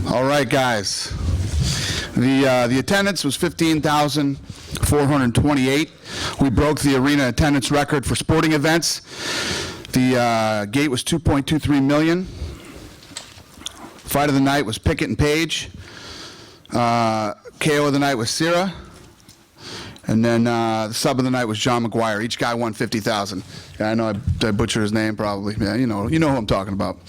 All right, guys. The attendance was 15,428. We broke the arena attendance record for sporting events. The gate was 2.23 million. Fight of the night was Pickett and Page. KO of the night was Siyar. And then the sub of the night was John Maguire. Each guy won 50,000. Yeah, I know I butchered his name probably. Yeah, you know who I'm talking about.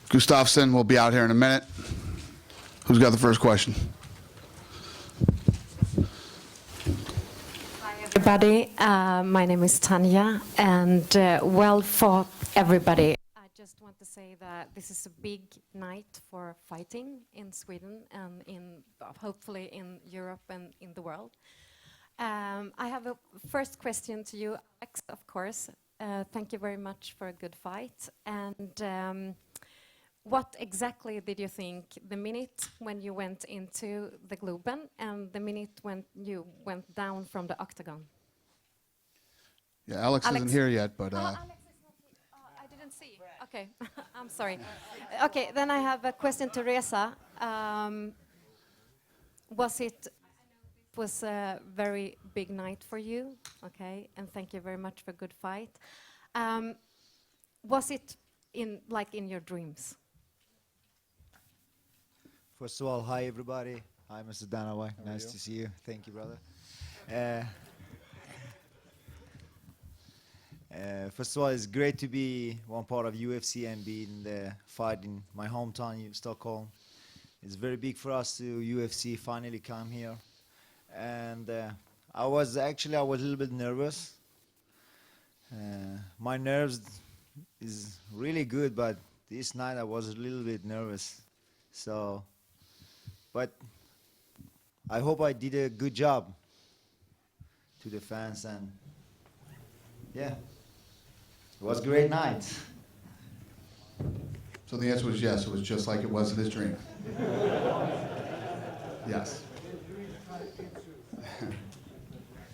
Gustafsson will be out here in a minute. Who's got the first question? Hi everybody, my name is Tanya, and well fought everybody. I just want to say that this is a big night for fighting in Sweden and hopefully in Europe and in the world. I have a first question to you, Alex, of course. Thank you very much for a good fight. And what exactly did you think the minute when you went into the Globen and the minute when you went down from the octagon? Yeah, Alex isn't here yet, but... Alex is not here. I didn't see. Okay, I'm sorry. Okay, then I have a question to Reza. Was a very big night for you, okay, and thank you very much for a good fight. Was it in your dreams? First of all, hi everybody. Hi, Mr. Dana White. Nice to see you. Thank you, brother. First of all, it's great to be one part of UFC and be in the fight in my hometown, Stockholm. It's very big for us to UFC finally come here. And I was a little bit nervous. My nerves is really good, but this night I was a little bit nervous. So, but I hope I did a good job to the fans, and yeah, it was a great night. So the answer was yes, it was just like it was in his dream. Yes.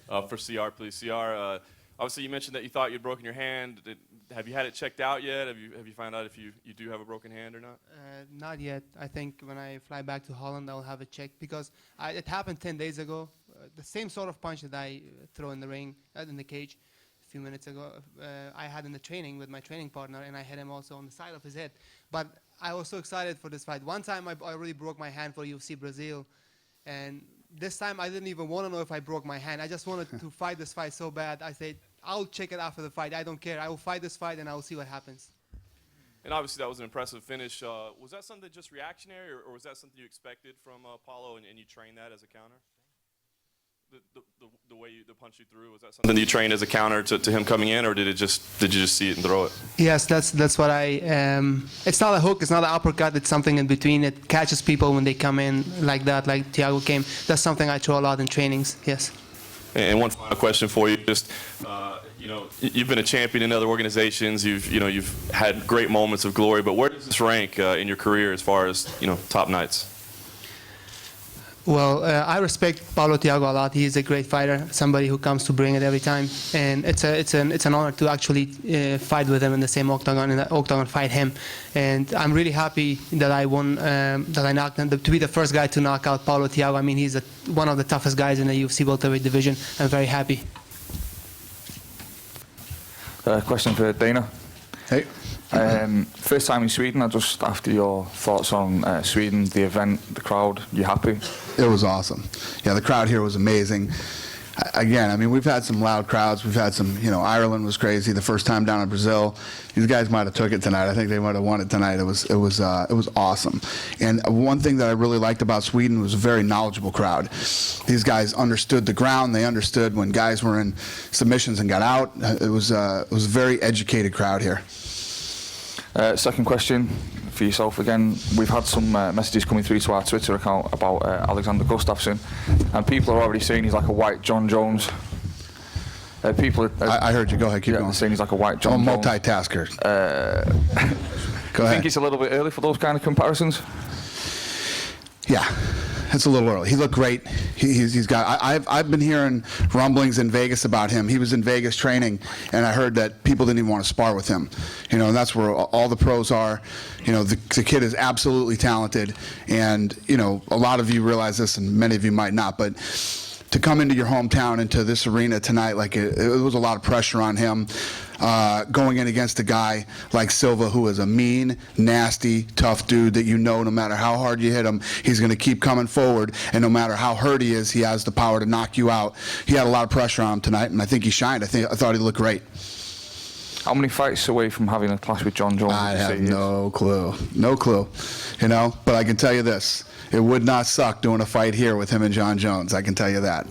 For Siyar, please. Siyar, obviously you mentioned that you thought you'd broken your hand. Have you had it checked out yet? Have you found out if you do have a broken hand or not? Not yet. I think when I fly back to Holland, I'll have it checked because it happened 10 days ago. The same sort of punch that I throw in the ring, in the cage, a few minutes ago, I had in the training with my training partner, and I hit him also on the side of his head. But I was so excited for this fight. One time I already broke my hand for UFC Brazil, and this time I didn't even want to know if I broke my hand. I just wanted to fight this fight so bad. I said, I'll check it after the fight. I don't care. I will fight this fight and I will see what happens. And obviously that was an impressive finish. Was that something just reactionary, or was that something you expected from Paulo and you trained that as a counter? The way the punch you threw, was that something that you trained as a counter to him coming in, or did you just see it and throw it? Yes, that's what I. It's not a hook, it's not an uppercut. It's something in between. It catches people when they come in like that, like Thiago came. That's something I throw a lot in trainings. Yes. And one final question for you, just you've been a champion in other organizations. You've had great moments of glory, but where does this rank in your career as far as top nights? Well, I respect Paulo Thiago a lot. He is a great fighter, somebody who comes to bring it every time, and it's an honor to actually fight with him in the same octagon, fight him. And I'm really happy that I won, that I knocked him, to be the first guy to knock out Paulo Thiago. I mean, he's one of the toughest guys in the UFC welterweight division. I'm very happy. Question for Dana. Hey. First time in Sweden, just after your thoughts on Sweden, the event, the crowd, you happy? It was awesome. Yeah, the crowd here was amazing. Again, I mean, we've had some loud crowds. We've had some, Ireland was crazy the first time down in Brazil. These guys might have took it tonight. I think they might have won it tonight. It was awesome. And one thing that I really liked about Sweden was a very knowledgeable crowd. These guys understood the ground. They understood when guys were in submissions and got out. It was a very educated crowd here. Second question for yourself again. We've had some messages coming through to our Twitter account about Alexander Gustafsson, and people are already saying he's like a white John Jones. I heard you. Go ahead, keep going. Saying he's like a white John Jones. Multitasker. Go ahead. I think it's a little bit early for those kind of comparisons. Yeah. it's a little early. He looked great. He's got. I've been hearing rumblings in Vegas about him. He was in Vegas training, and I heard that people didn't even want to spar with him. You know, and that's where all the pros are. You know, the kid is absolutely talented, and you know, a lot of you realize this, and many of you might not, but to come into your hometown, into this arena tonight, like it was a lot of pressure on him. Going in against a guy like Silva, who is a mean, nasty, tough dude that you know no matter how hard you hit him, he's going to keep coming forward, and no matter how hurt he is, he has the power to knock you out. He had a lot of pressure on him tonight, and I think he shined. I thought he looked great. How many fights away from having a clash with John Jones? I have no clue. No clue. You know, but I can tell you this. It would not suck doing a fight here with him and John Jones. I can tell you that.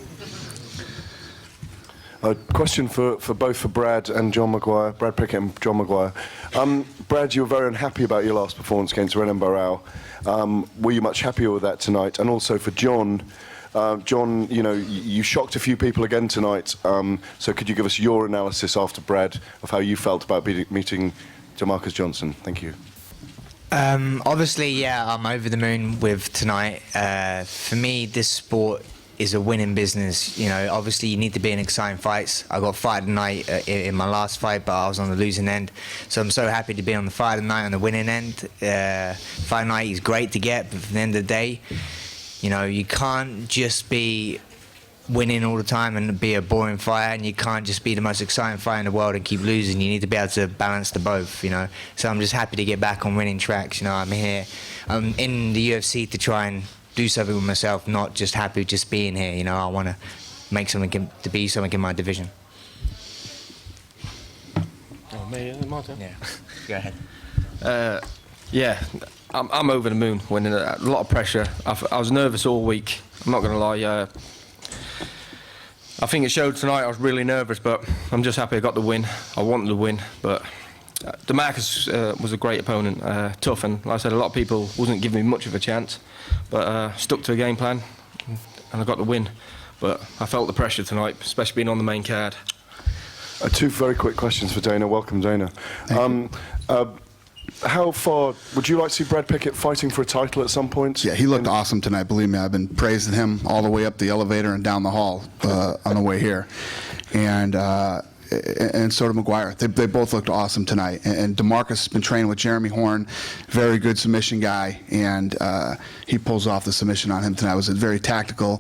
A question for Brad and John Maguire, Brad Pickett and John Maguire. Brad, you were very unhappy about your last performance against Renan Barão. Were you much happier with that tonight? And also for John, John, you know, you shocked a few people again tonight. So could you give us your analysis after Brad of how you felt about meeting Demarcus Johnson? Thank you. Obviously, yeah, I'm over the moon with tonight. For me, this sport is a winning business. You know, obviously you need to be in exciting fights. I got fight of the night in my last fight, but I was on the losing end. So I'm so happy to be on the fight of the night on the winning end. Fight of the night is great to get, but at the end of the day, you know, you can't just be winning all the time and be a boring fighter, and you can't just be the most exciting fighter in the world and keep losing. You need to be able to balance the both, you know. So I'm just happy to get back on winning tracks. You know, I'm here. I'm in the UFC to try and do something with myself, not just happy just being here. You know, I want to make something, to be something in my division. Oh, me, Martin? Yeah, go ahead. Yeah, I'm over the moon, winning a lot of pressure. I was nervous all week, I'm not going to lie. I think it showed tonight. I was really nervous, but I'm just happy I got the win. I wanted to win, but Demarcus was a great opponent, tough, and like I said, a lot of people wasn't giving me much of a chance, but stuck to a game plan, and I got the win. But I felt the pressure tonight, especially being on the main card. Two very quick questions for Dana. Welcome, Dana. How far would you like to see Brad Pickett fighting for a title at some point? Yeah, he looked awesome tonight. Believe me, I've been praising him all the way up the elevator and down the hall on the way here, and so did Maguire. They both looked awesome tonight. And Demarcus has been training with Jeremy Horn, very good submission guy, and he pulls off the submission on him tonight. It was a very tactical,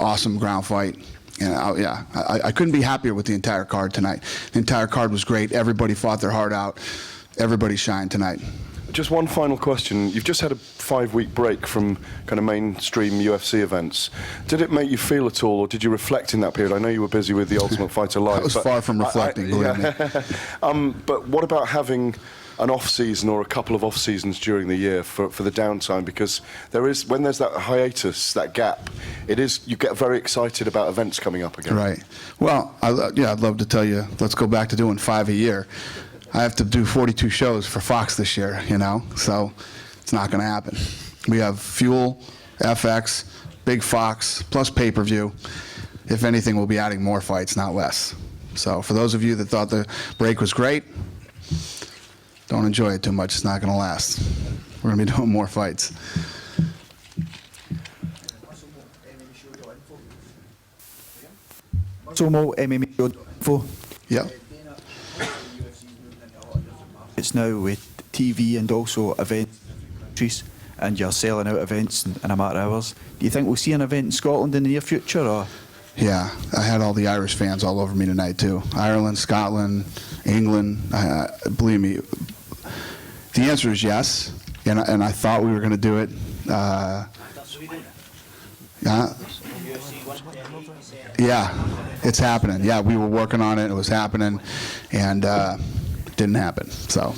awesome ground fight. And I couldn't be happier with the entire card tonight. The entire card was great. Everybody fought their heart out. Everybody shined tonight. Just one final question. You've just had a 5-week break from kind of mainstream UFC events. Did it make you feel at all, or did you reflect in that period? I know you were busy with The Ultimate Fighter Live. I was far from reflecting, believe me. But what about having an off-season or a couple of off-seasons during the year for the downtime? Because there is, when there's that hiatus, that gap, it is, you get very excited about events coming up again. Right. Well, I'd love to tell you, let's go back to doing 5 a year. I have to do 42 shows for Fox this year, you know, so it's not going to happen. We have Fuel, FX, Big Fox, plus pay-per-view. If anything, we'll be adding more fights, not less. So for those of you that thought the break was great, don't enjoy it too much. It's not going to last. We're going to be doing more fights. Sumo MMA info. Yep. It's now with TV and also events, and you're selling out events in a matter of hours. Do you think we'll see an event in Scotland in the near future? Or? Yeah, I had all the Irish fans all over me tonight too. Ireland, Scotland, England. Believe me, the answer is yes, and I thought we were going to do it. Yeah, it's happening. Yeah, we were working on it. It was happening, and it didn't happen. So,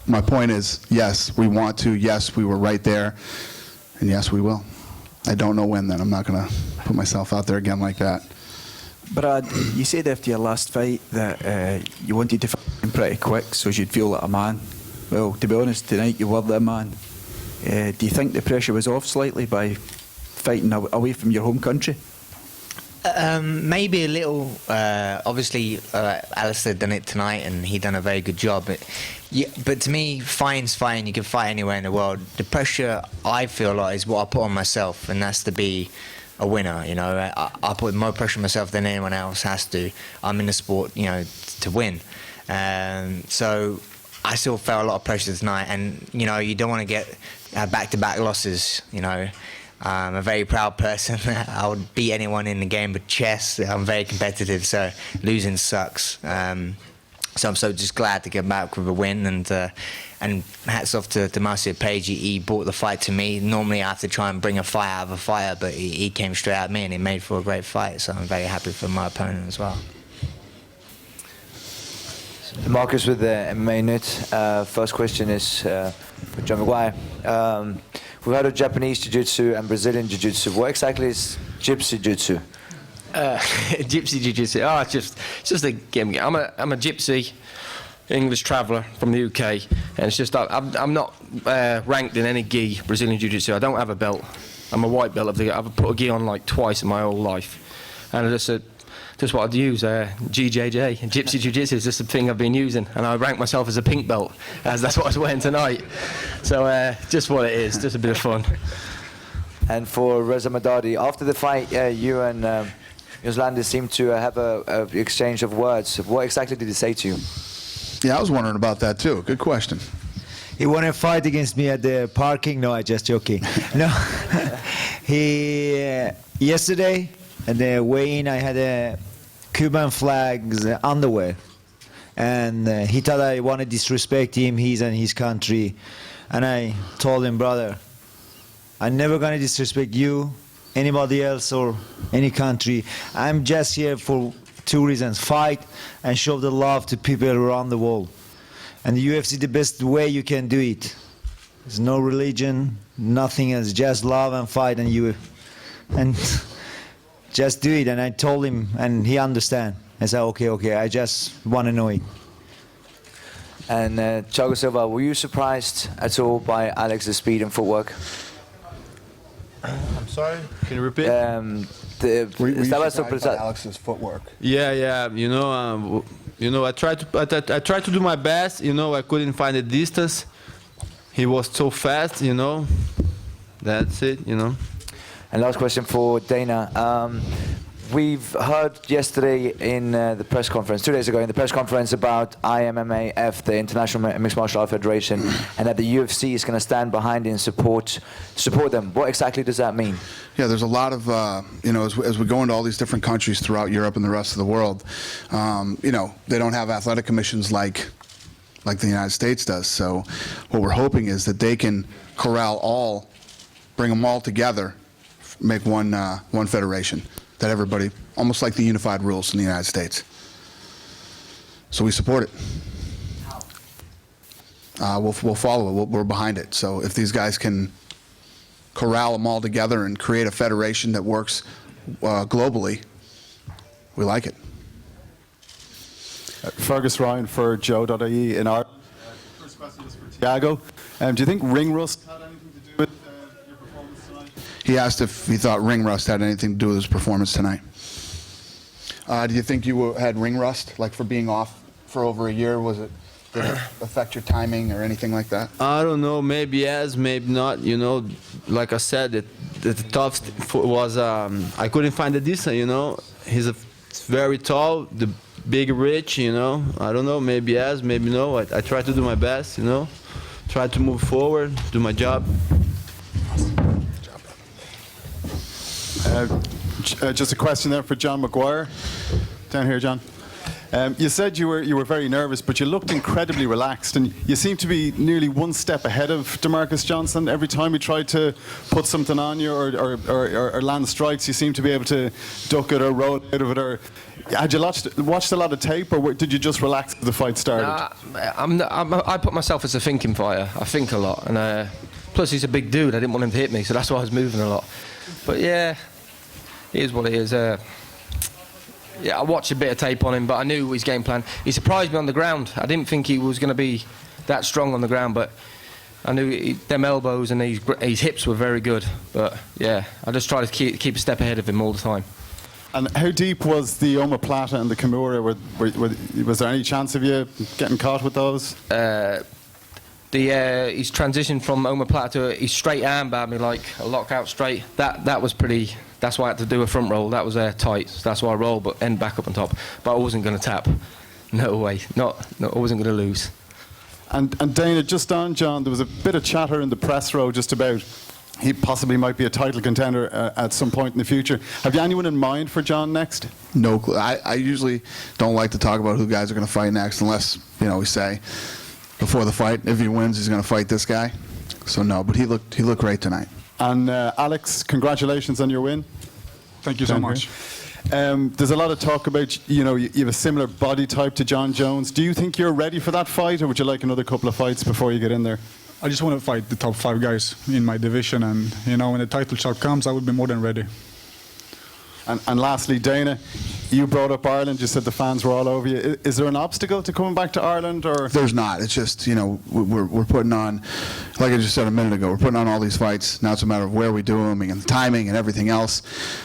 my point is, yes, we want to. Yes, we were right there, and yes, we will. I don't know when. Then I'm not going to put myself out there again like that. Brad, you said after your last fight that you wanted to fight pretty quick, so you'd feel like a man. Well, to be honest, tonight you were the man. Do you think the pressure was off slightly by fighting away from your home country? Maybe a little. Obviously, Alistair done it tonight, and he done a very good job. But to me, fighting's fighting. You can fight anywhere in the world. The pressure I feel like is what I put on myself, and that's to be a winner. You know, I put more pressure on myself than anyone else has to. I'm in the sport, you know, to win. So I still felt a lot of pressure tonight, and you know, you don't want to get back-to-back losses. You know. I'm a very proud person. I would beat anyone in the game but chess. I'm very competitive, so losing sucks. So I'm so just glad to get back with a win, and hats off to Master Page. He brought the fight to me. Normally I have to try and bring a fight out of a fighter, but he came straight at me and he made for a great fight, so I'm very happy for my opponent as well. Marcus with the MMA Net. First question is for John Maguire. We've heard of Japanese Jiu-Jitsu and Brazilian Jiu-Jitsu. What exactly is Gypsy Jiu-Jitsu? Gypsy Jiu-Jitsu. Oh, it's just a game. I'm a Gypsy English traveller from the UK, and it's just I'm not ranked in any gi Brazilian Jiu-Jitsu. I don't have a belt. I'm a white belt of the. I've put a gi on like twice in my whole life, and just what I'd use, GJJ, Gypsy Jiu-Jitsu is just the thing I've been using, and I rank myself as a pink belt, as that's what I was wearing tonight. So just what it is, just a bit of fun. And for Reza Madadi, after the fight, you and Yoslander seemed to have a exchange of words. What exactly did he say to you? Yeah, I was wondering about that too. Good question. He won a fight against me at the parking. No, I just joking. No, he yesterday at the weigh-in, I had a Cuban flags underwear, and he thought I want to disrespect him. He's in his country, and I told him, brother, I'm never gonna disrespect you, anybody else, or any country. I'm just here for two reasons: fight and show the love to people around the world. And the UFC, the best way you can do it. There's no religion, nothing else, just love and fight, and just do it. And I told him, and he understand. I said, okay, I just want to know it. And Thiago Silva, were you surprised at all by Alex's speed and footwork? I'm sorry, can you repeat? Were you surprised by Alex's footwork? Yeah, you know, I tried to do my best. You know, I couldn't find the distance. He was so fast. You know, that's it. You know. And last question for Dana. We've heard yesterday in the press conference, 2 days ago in the press conference, about IMMA H.E.A.T, the International Mixed Martial Arts Federation, and that the UFC is going to stand behind and support them. What exactly does that mean? Yeah, there's a lot of, you know, as we go into all these different countries throughout Europe and the rest of the world, you know, they don't have athletic commissions like the United States does. So what we're hoping is that they can corral bring them all together, make one federation. That everybody, almost like the unified rules in the United States. So we support it. We'll follow it. We're behind it. So if these guys can corral them all together and create a federation that works globally, we like it. Fergus Ryan for Joe.ie in Ireland. First question is for Thiago. Do you think ring rust had anything to do with your performance tonight? He asked if he thought ring rust had anything to do with his performance tonight. Do you think you had ring rust, like for being off for over a year? Did it affect your timing or anything like that? I don't know. Maybe yes, maybe not. You know, like I said, the tough was I couldn't find the distance. You know, he's very tall, the big, rich. You know, I don't know. Maybe yes, maybe no. I try to do my best. You know, try to move forward, do my job. Just a question there for John Maguire. Down here, John. You said you were very nervous, but you looked incredibly relaxed, and you seem to be nearly one step ahead of DeMarcus Johnson. Every time he tried to put something on you or land strikes, you seem to be able to duck it or roll out of it. Or had you watched a lot of tape, or did you just relax as the fight started? I put myself as a thinking fighter. I think a lot, and plus he's a big dude. I didn't want him to hit me, so that's why I was moving a lot. But yeah, it is what it is. Yeah, I watched a bit of tape on him, but I knew his game plan. He surprised me on the ground. I didn't think he was going to be that strong on the ground, but I knew them elbows and his hips were very good. But yeah, I just try to keep a step ahead of him all the time. And how deep was the omoplata and the kimura? Was there any chance of you getting caught with those? He's transitioned from omoplata to his straight armbar, me like a lockout straight. That was pretty. That's why I had to do a front roll. That was tight. So that's why I rolled, but end back up on top. But I wasn't going to tap. No way. No, I wasn't going to lose. And Dana, just on John, there was a bit of chatter in the press row just about he possibly might be a title contender at some point in the future. Have you anyone in mind for John next? No clue. I usually don't like to talk about who guys are going to fight next unless, we say before the fight, if he wins, he's going to fight this guy. So no, but he looked great tonight. And Alex, congratulations on your win. Thank you so much. There's a lot of talk about, you have a similar body type to John Jones. Do you think you're ready for that fight, or would you like another couple of fights before you get in there? I just want to fight the top 5 guys in my division, and when the title shot comes, I will be more than ready. And lastly, Dana, you brought up Ireland. You said the fans were all over you. Is there an obstacle to coming back to Ireland, or? There's not. It's just, we're putting on, like I just said a minute ago, we're putting on all these fights. Now it's a matter of where we do them and the timing and everything else.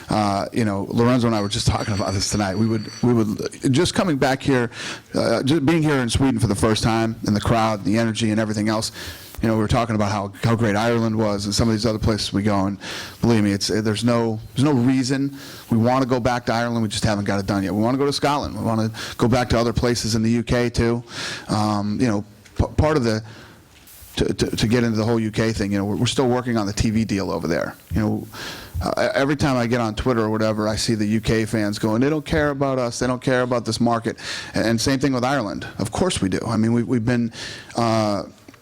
Lorenzo and I were just talking about this tonight. We would just coming back here, just being here in Sweden for the first time, and the crowd, the energy, and everything else. We were talking about how great Ireland was and some of these other places we go, and believe me, there's no reason. We want to go back to Ireland, we just haven't got it done yet. We want to go to Scotland. We want to go back to other places in the UK too. Part of the to get into the whole UK thing, we're still working on the TV deal over there. Every time I get on Twitter or whatever, I see the UK fans going, they don't care about us, they don't care about this market. And same thing with Ireland. Of course we do. I mean,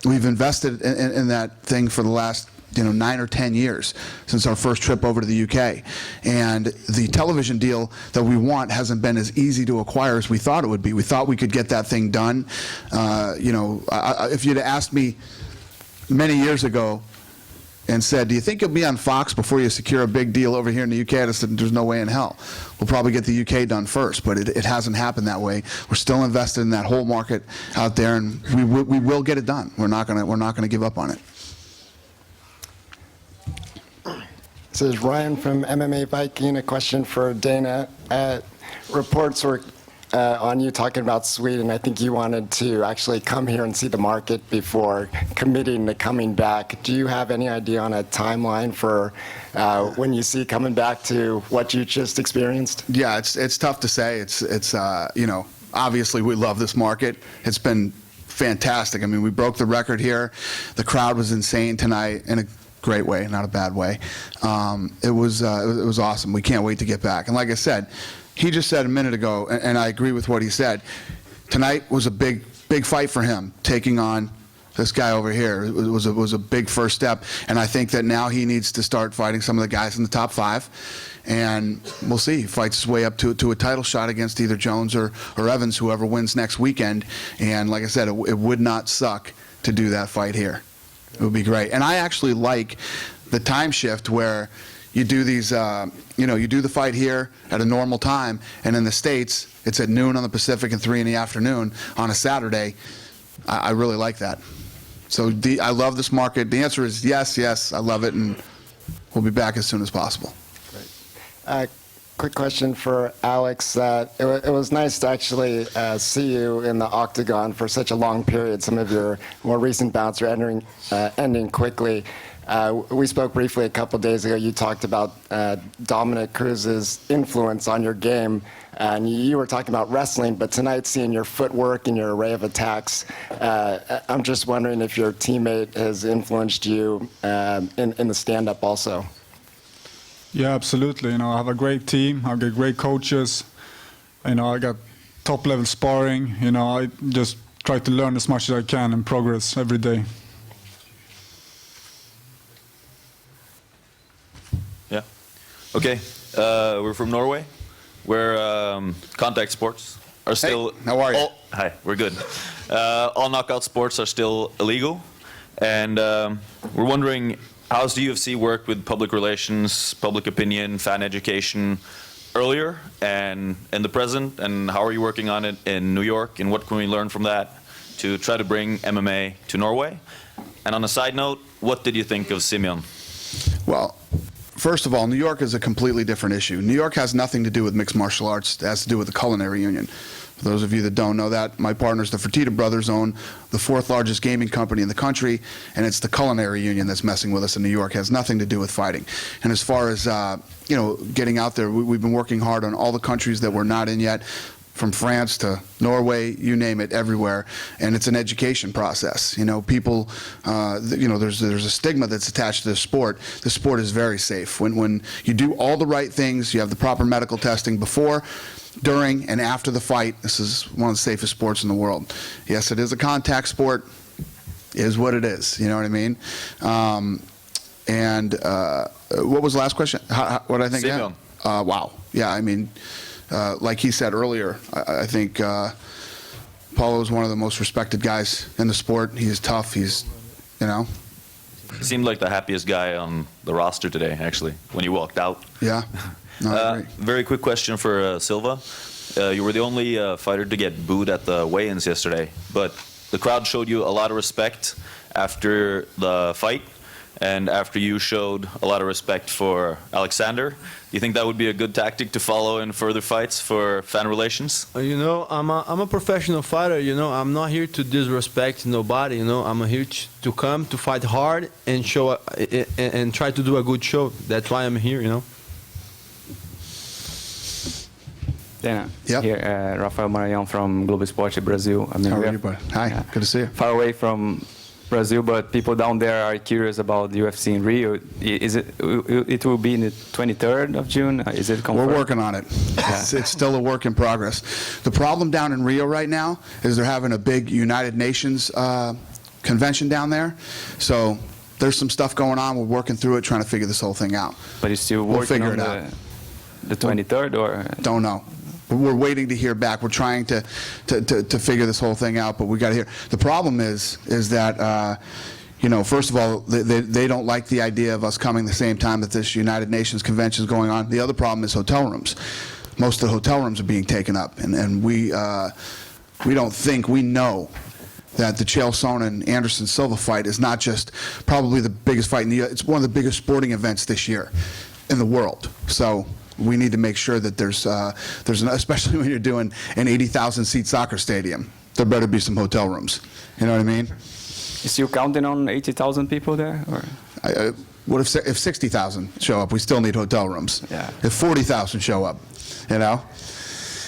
we've invested in that thing for the last 9 or 10 years since our first trip over to the UK. And the television deal that we want hasn't been as easy to acquire as we thought it would be. We thought we could get that thing done. If you'd asked me many years ago and said, do you think you'll be on Fox before you secure a big deal over here in the UK? I said, there's no way in hell. We'll probably get the UK done first, but it hasn't happened that way. We're still invested in that whole market out there, and we will get it done. We're not gonna give up on it. This is Ryan from MMA Viking. A question for Dana. Reports were on you talking about Sweden. I think you wanted to actually come here and see the market before committing to coming back. Do you have any idea on a timeline for when you see coming back to what you just experienced? Yeah, it's tough to say. It's obviously we love this market. It's been fantastic. I mean, we broke the record here. The crowd was insane tonight in a great way, not a bad way. It was awesome. We can't wait to get back. And like I said, he just said a minute ago, and I agree with what he said, tonight was a big fight for him, taking on this guy over here. It was a big first step, and I think that now he needs to start fighting some of the guys in the top 5, and we'll see. He fights his way up to a title shot against either Jones or Evans, whoever wins next weekend. And like I said, it would not suck to do that fight here. It would be great. And I actually like the time shift where you do these, you do the fight here at a normal time, and in the States, it's at noon on the Pacific and 3 in the afternoon on a Saturday. I really like that. So I love this market. The answer is yes, I love it, and we'll be back as soon as possible. Great. Quick question for Alex. It was nice to actually see you in the octagon for such a long period. Some of your more recent bouts are ending quickly. We spoke briefly a couple of days ago. You talked about Dominic Cruz's influence on your game, and you were talking about wrestling, but tonight seeing your footwork and your array of attacks, I'm just wondering if your teammate has influenced you in the stand-up also. Yeah, absolutely. I have a great team. I've got great coaches. I got top-level sparring. I just try to learn as much as I can and progress every day. Yeah. Okay. We're from Norway. We're contact sports are still. Hey, how are you? Hi. We're good. All knockout sports are still illegal, and we're wondering, how's the UFC worked with public relations, public opinion, fan education earlier and in the present, and how are you working on it in New York, and what can we learn from that to try to bring MMA to Norway? And on a side note, what did you think of Simeon? Well, first of all, New York is a completely different issue. New York has nothing to do with mixed martial arts. It has to do with the culinary union. For those of you that don't know that, my partners, the Fertitta brothers, own the 4th largest gaming company in the country, and it's the culinary union that's messing with us in New York. It has nothing to do with fighting. And as far as getting out there, we've been working hard on all the countries that we're not in yet, from France to Norway, you name it, everywhere. And it's an education process. People, there's a stigma that's attached to the sport. The sport is very safe. When you do all the right things, you have the proper medical testing before, during, and after the fight, this is one of the safest sports in the world. Yes, it is a contact sport. It is what it is. You know what I mean? What was the last question? What did I think? Simeon. Wow. Yeah, I mean, like he said earlier, I think Paulo is one of the most respected guys in the sport. He's tough. He seemed like the happiest guy on the roster today, actually, when he walked out. Yeah. No, I agree. Very quick question for Silva. You were the only fighter to get booed at the weigh-ins yesterday, but the crowd showed you a lot of respect after the fight, and after you showed a lot of respect for Alexander. Do you think that would be a good tactic to follow in further fights for fan relations? I'm a professional fighter. I'm not here to disrespect nobody. I'm here to come to fight hard and show and try to do a good show. That's why I'm here. Dana, yep. Here, Rafael Maranhão from Globo Esporte, Brazil. How are you, buddy? Hi, good to see you. Far away from Brazil, but people down there are curious about the UFC in Rio. It will be in the 23rd of June? Is it confirmed? We're working on it. It's still a work in progress. The problem down in Rio right now is they're having a big United Nations convention down there. So there's some stuff going on. We're working through it, trying to figure this whole thing out. But you're still working on the 23rd, or? Don't know. We're waiting to hear back. We're trying to figure this whole thing out, but we got to hear. The problem is that first of all, they don't like the idea of us coming the same time that this United Nations convention is going on. The other problem is hotel rooms. Most of the hotel rooms are being taken up, and we don't think, we know that the Chael Sonnen Anderson Silva fight is not just probably the biggest fight in the. It's one of the biggest sporting events this year in the world. So we need to make sure that there's especially when you're doing an 80,000 seat soccer stadium, there better be some hotel rooms. You know what I mean? You still counting on 80,000 people there? Or? What if 60,000 show up? We still need hotel rooms. Yeah. If 40,000 show up,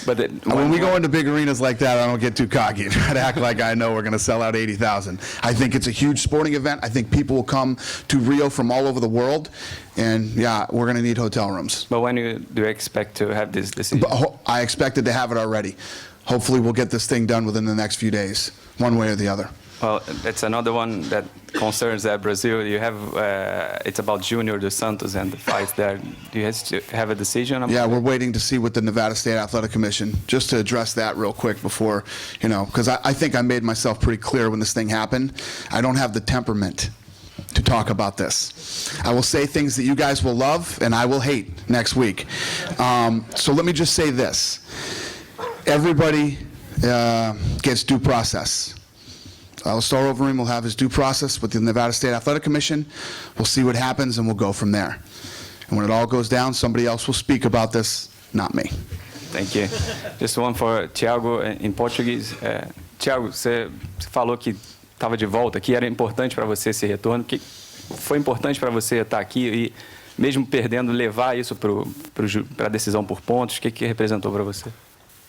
But when we go into big arenas like that, I don't get too cocky and try to act like I know we're going to sell out 80,000. I think it's a huge sporting event. I think people will come to Rio from all over the world, and yeah, we're going to need hotel rooms. But when do you expect to have this decision? I expected to have it already. Hopefully we'll get this thing done within the next few days, one way or the other. Well, that's another one that concerns Brazil. You have it's about Junior dos Santos and the fights there. Do you have a decision? Yeah, we're waiting to see what the Nevada State Athletic Commission, just to address that real quick before, because I think I made myself pretty clear when this thing happened. I don't have the temperament to talk about this. I will say things that you guys will love and I will hate next week. So let me just say this. Everybody gets due process. Alistair Overeem will have his due process with the Nevada State Athletic Commission. We'll see what happens, and we'll go from there. And when it all goes down, somebody else will speak about this, not me. Thank you. Just one for Thiago in Português. Thiago, você falou que estava de volta, que era importante para você esse retorno. Que foi importante para você estar aqui e, mesmo perdendo, levar isso para a decisão por pontos? O que representou para você?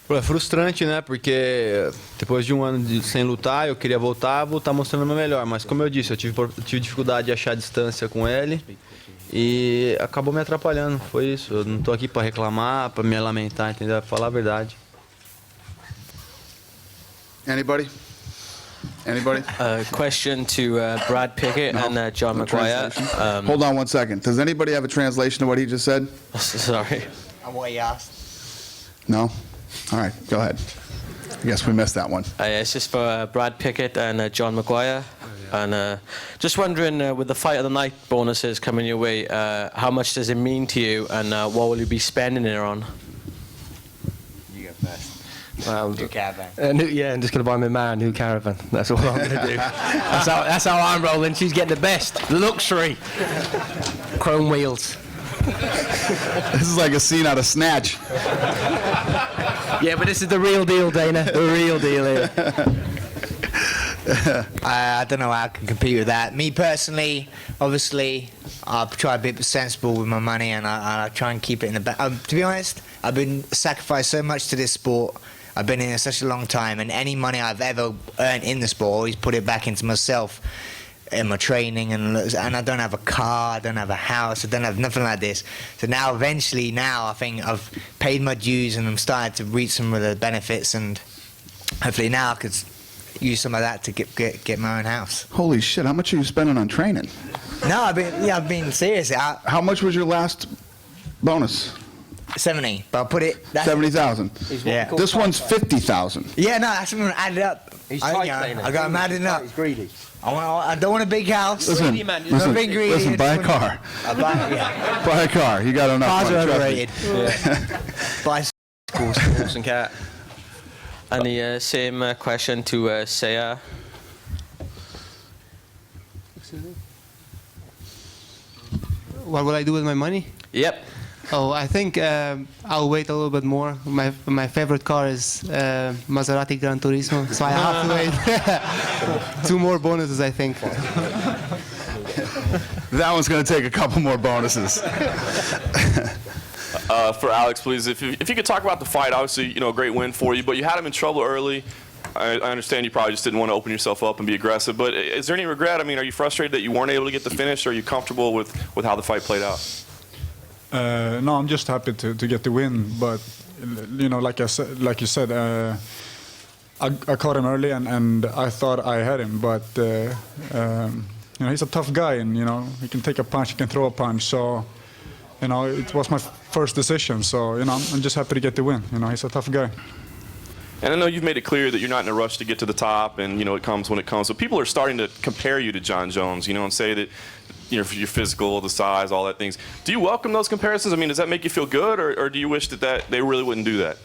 É frustrante, né? Porque depois de um ano sem lutar, eu queria voltar mostrando o meu melhor. Mas como eu disse, eu tive dificuldade de achar distância com ele e acabou me atrapalhando. Foi isso. Eu não tô aqui para reclamar, para me lamentar, entendeu? Pra falar a verdade. Anybody? Question to Brad Pickett and John Maguire. Hold on one second. Does anybody have a translation of what he just said? Sorry. What he asked. No? All right, go ahead. I guess we missed that one. It's just for Brad Pickett and John Maguire. And just wondering, with the fight of the night bonuses coming your way, how much does it mean to you, and what will you be spending it on? You go first. New caravan. I'm just going to buy my man a new caravan. That's all I'm going to do. That's how I'm rolling. She's getting the best. Luxury. Chrome wheels. This is like a scene out of Snatch. Yeah, but this is the real deal, Dana. The real deal here. I don't know how I can compete with that. Me personally, obviously, I try to be sensible with my money, and I try and keep it in the back. To be honest, I've been sacrificed so much to this sport. I've been in it such a long time, and any money I've ever earned in the sport, I always put it back into myself, in my training, and I don't have a car, I don't have a house, I don't have nothing like this. So now, eventually, I think I've paid my dues, and I'm starting to reap some of the benefits, and hopefully now I could use some of that to get my own house. Holy shit! How much are you spending on training? No, I've been serious. How much was your last bonus? 70, but I'll put it. 70,000. Yeah. This one's 50,000. Yeah, no, that's when I added up. I got them added up. He's greedy. I don't want a big house. Listen, buy a car. Buy a car. You got enough Cars money. are overrated. Buy Horse and cat. And the same question to Siyar. What will I do with my money? Yep. Oh, I think I'll wait a little bit more. My favorite car is Maserati Gran Turismo, so I have to wait 2 more bonuses, I think. That one's going to take a couple more bonuses. For Alex, please, if you could talk about the fight. Obviously, a great win for you, but you had him in trouble early. I understand you probably just didn't want to open yourself up and be aggressive, but is there any regret? I mean, are you frustrated that you weren't able to get the finish, or are you comfortable with how the fight played out? No, I'm just happy to get the win, but like you said, I caught him early, and I thought I had him, but he's a tough guy, and he can take a punch, he can throw a punch, so it was my first decision, so I'm just happy to get the win. He's a tough guy. And I know you've made it clear that you're not in a rush to get to the top, and it comes when it comes. So people are starting to compare you to John Jones, and say that you're physical, the size, all that things. Do you welcome those comparisons? I mean, does that make you feel good, or do you wish that they really wouldn't do that?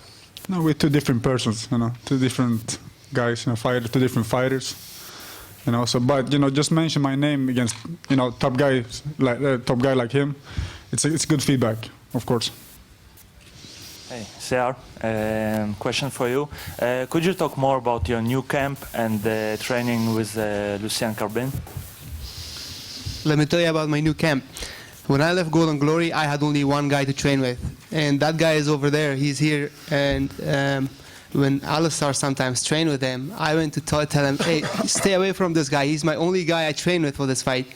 No, we're two different persons, two different guys, two different fighters, So, but just mention my name against top guy like him. It's good feedback, of course. Hey, Siyar, question for you. Could you talk more about your new camp and the training with Lucien Carbin? Let me tell you about my new camp. When I left Golden Glory, I had only one guy to train with, and that guy is over there. He's here, and when Alistair sometimes train with him, I went to tell him, hey, stay away from this guy. He's my only guy I train with for this fight.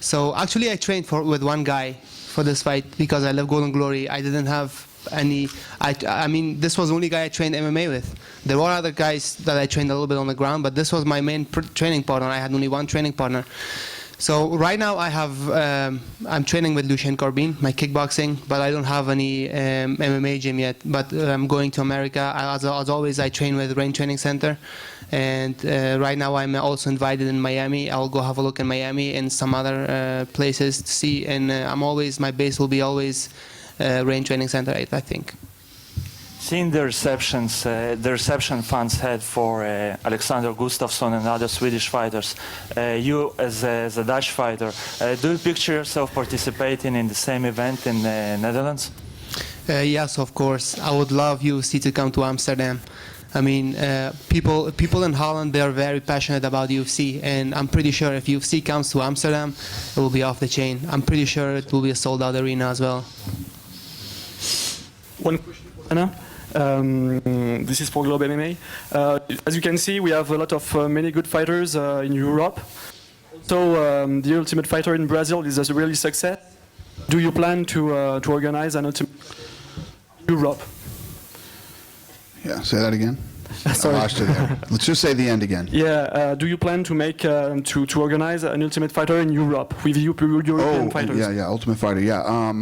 So actually, I trained with one guy for this fight because I left Golden Glory. I didn't have any. I mean, this was the only guy I trained MMA with. There were other guys that I trained a little bit on the ground, but this was my main training partner. I had only one training partner. So right now I'm training with Lucien Carbin, my kickboxing, but I don't have any MMA gym yet. But I'm going to America. As always, I train with Rain Training Center. And right now I'm also invited in Miami. I'll go have a look in Miami and some other places to see. And my base will be always Rain Training Center, I think. Seeing the reception fans had for Alexander Gustafsson and other Swedish fighters, you as a Dutch fighter, do you picture yourself participating in the same event in the Netherlands? Yes, of course. I would love UFC to come to Amsterdam. I mean, people in Holland, they are very passionate about UFC, and I'm pretty sure if UFC comes to Amsterdam, it will be off the chain. I'm pretty sure it will be a sold-out arena as well. One question for Anna. This is for Globe MMA. As you can see, we have a lot of many good fighters in Europe. So the Ultimate Fighter in Brazil is a really success. Do you plan to organize an Ultimate Europe? Yeah, say that again. Sorry. I lost you there. Let's just say the end again. Yeah. Do you plan to make to organize an Ultimate Fighter in Europe with European fighters? Yeah, Ultimate Fighter. Yeah.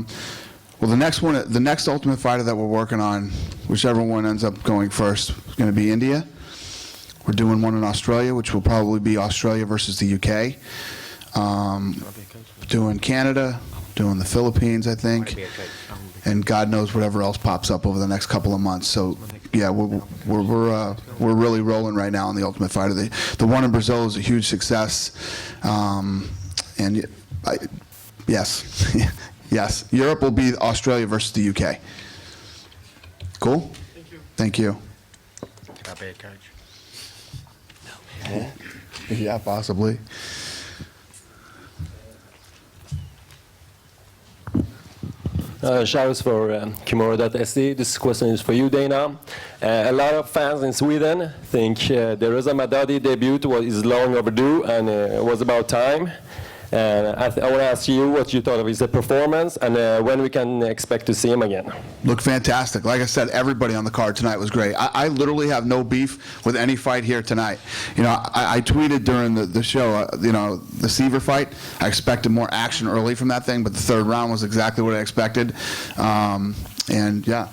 Well, the next Ultimate Fighter that we're working on, whichever one ends up going first, is going to be India. We're doing one in Australia, which will probably be Australia versus the UK. Doing Canada, doing the Philippines, I think, and God knows whatever else pops up over the next couple of months. So, yeah, we're really rolling right now on the Ultimate Fighter. The one in Brazil is a huge success, and yes. Yes. Europe will be Australia versus the UK. Cool? Thank you. Thank you. Yeah, possibly. Shouts for Kimura.se. This question is for you, Dana. A lot of fans in Sweden think the Reza Madadi debut is long overdue and it was about time. I want to ask you what you thought of his performance and when we can expect to see him again. Looked fantastic. Like I said, everybody on the card tonight was great. I literally have no beef with any fight here tonight. You know, I tweeted during the show, you know, the Seaver fight, I expected more action early from that thing, but the third round was exactly what I expected. And yeah,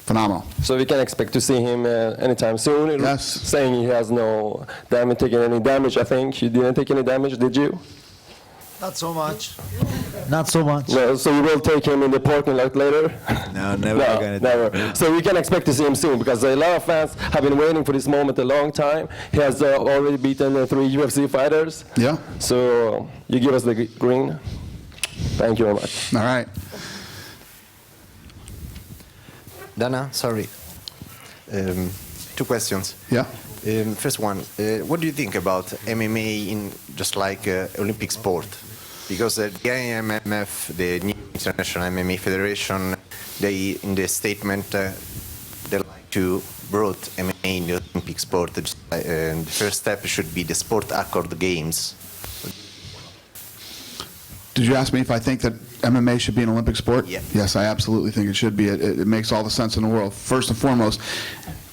phenomenal. So we can expect to see him anytime soon? Yes. Saying he has no damage, taken any damage, I think. You didn't take any damage, did you? Not so much. Not so much. No, so you will take him in the parking lot later? No, never. No, never. So we can expect to see him soon because a lot of fans have been waiting for this moment a long time. He has already beaten 3 UFC fighters. Yeah. So you give us the green. Thank you very much. All right. Dana, sorry. 2 questions. Yeah. First one, what do you think about MMA in just like Olympic sport? Because the IMMF, the new International MMA Federation, they in the statement they like to brought MMA in the Olympic sport. The first step should be the Sport Accord Games. Did you ask me if I think that MMA should be an Olympic sport? Yeah. Yes, I absolutely think it should be. It makes all the sense in the world. First and foremost,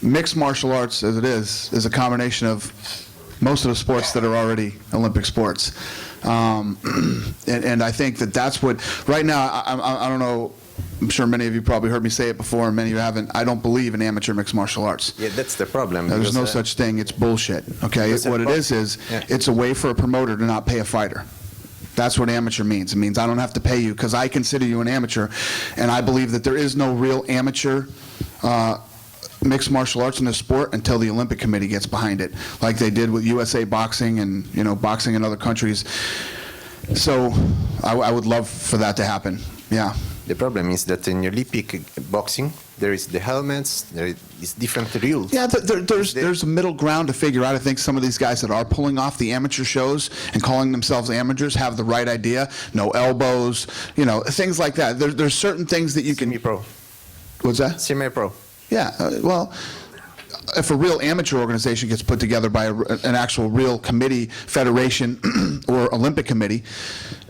mixed martial arts, as it is a combination of most of the sports that are already Olympic sports. And I think that that's what, right now, I don't know, I'm sure many of you probably heard me say it before, and many of you haven't. I don't believe in amateur mixed martial arts. Yeah, that's the problem. There's no such thing. It's bullshit. Okay, what it is it's a way for a promoter to not pay a fighter. That's what amateur means. It means I don't have to pay you because I consider you an amateur, and I believe that there is no real amateur mixed martial arts in this sport until the Olympic Committee gets behind it, like they did with USA Boxing and boxing in other countries. So I would love for that to happen. Yeah. The problem is that in Olympic boxing, there is the helmets, there is different rules. Yeah, there's a middle ground to figure out. I think some of these guys that are pulling off the amateur shows and calling themselves amateurs have the right idea. No elbows, things like that. There's certain things that you can... Semi-pro. What's that? Semi-pro. Yeah, well, if a real amateur organization gets put together by an actual real committee, federation, or Olympic committee,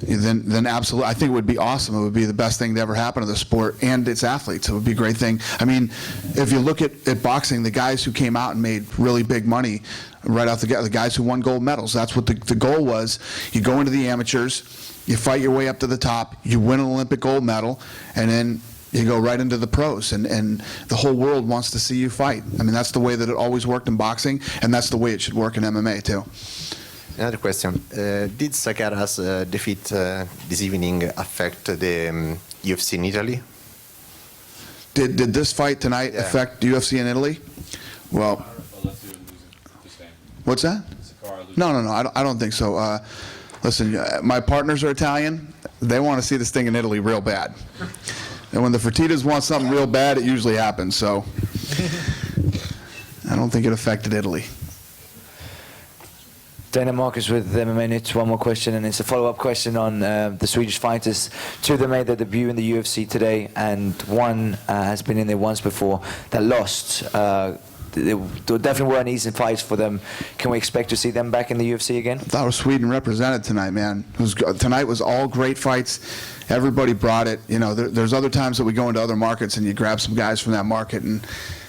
then absolutely, I think it would be awesome. It would be the best thing to ever happen to the sport and its athletes. It would be a great thing. I mean, if you look at boxing, the guys who came out and made really big money right out the guys who won gold medals, that's what the goal was. You go into the amateurs, you fight your way up to the top, you win an Olympic gold medal, and then you go right into the pros, and the whole world wants to see you fight. I mean, that's the way that it always worked in boxing, and that's the way it should work in MMA too. Another question. Did Sakara's defeat this evening affect the UFC in Italy? Did this fight tonight affect the UFC in Italy? Well, what's that? No, I don't think so. Listen, my partners are Italian. They want to see this thing in Italy real bad. And when the Fertitas want something real bad, it usually happens. So I don't think it affected Italy. Dana Marcus with MMA News. One more question, and it's a follow-up question on the Swedish fighters. 2 of them made their debut in the UFC today, and one has been in there once before that lost. There definitely weren't easy fights for them. Can we expect to see them back in the UFC again? I thought Sweden represented tonight, man. Tonight was all great fights. Everybody brought it. There's other times that we go into other markets and you grab some guys from that market and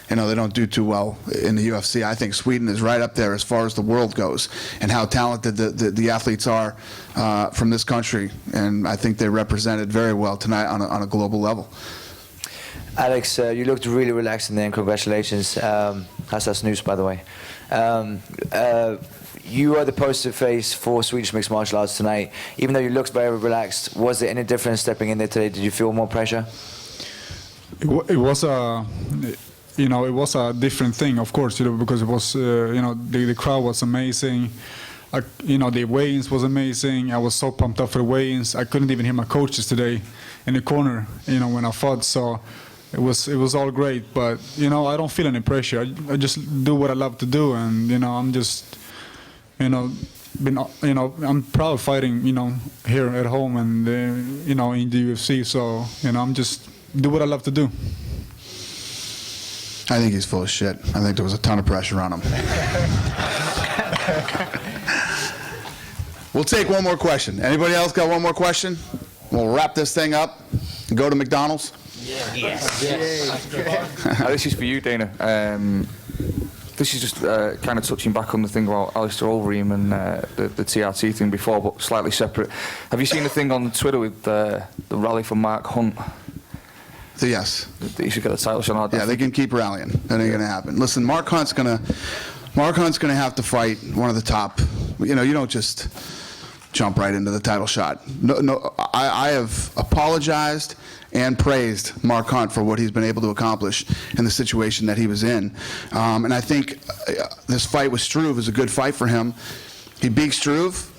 they don't do too well in the UFC. I think Sweden is right up there as far as the world goes and how talented the athletes are from this country. And I think they represented very well tonight on a global level. Alex, you looked really relaxed in there, and congratulations. How's that news, by the way? You are the poster face for Swedish mixed martial arts tonight. Even though you looked very relaxed, was there any difference stepping in there today? Did you feel more pressure? It was a different thing, of course, because it was, the crowd was amazing. The weigh-ins was amazing. I was so pumped up for the weigh-ins. I couldn't even hear my coaches today in the corner, when I fought. So it was all great. But I don't feel any pressure. I just do what I love to do, and I'm just I'm proud fighting here at home and in the UFC. So I'm just do what I love to do. I think he's full of shit. I think there was a ton of pressure on him. We'll take one more question. Anybody else got one more question? We'll wrap this thing up and go to McDonald's. Yes. This is for you, Dana. This is just kind of touching back on the thing about Alistair Overeem and the TRT thing before, but slightly separate. Have you seen the thing on Twitter with the rally for Mark Hunt? Yes. He should get the title shot. Yeah, they can keep rallying. That ain't gonna happen. Listen, Mark Hunt's gonna have to fight one of the top. You don't just jump right into the title shot. No, I have apologized and praised Mark Hunt for what he's been able to accomplish in the situation that he was in. And I think this fight with Struve is a good fight for him. He beats Struve.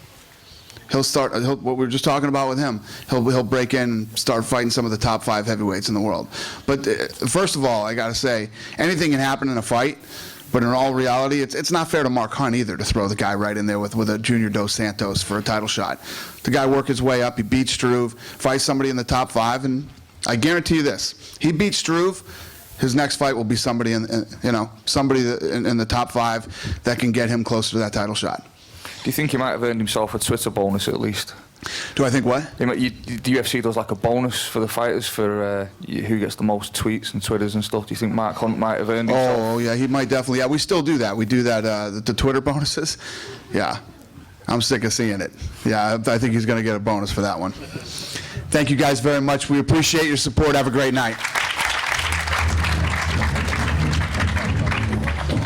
What we were just talking about with him, he'll break in and start fighting some of the top 5 heavyweights in the world. But first of all, I got to say, anything can happen in a fight. But in all reality, it's not fair to Mark Hunt either to throw the guy right in there with a Junior Dos Santos for a title shot. The guy worked his way up. He beats Struve, fights somebody in the top 5, and I guarantee you this: he beats Struve, his next fight will be somebody in the top 5 that can get him closer to that title shot. Do you think he might have earned himself a Twitter bonus at least? Do I think what? The UFC does like a bonus for the fighters for who gets the most tweets and Twitters and stuff. Do you think Mark Hunt might have earned himself? Oh yeah, he might definitely. Yeah, we still do that. We do that. The Twitter bonuses. Yeah, I'm sick of seeing it. Yeah, I think he's going to get a bonus for that one. Thank you guys very much. We appreciate your support. Have a great night.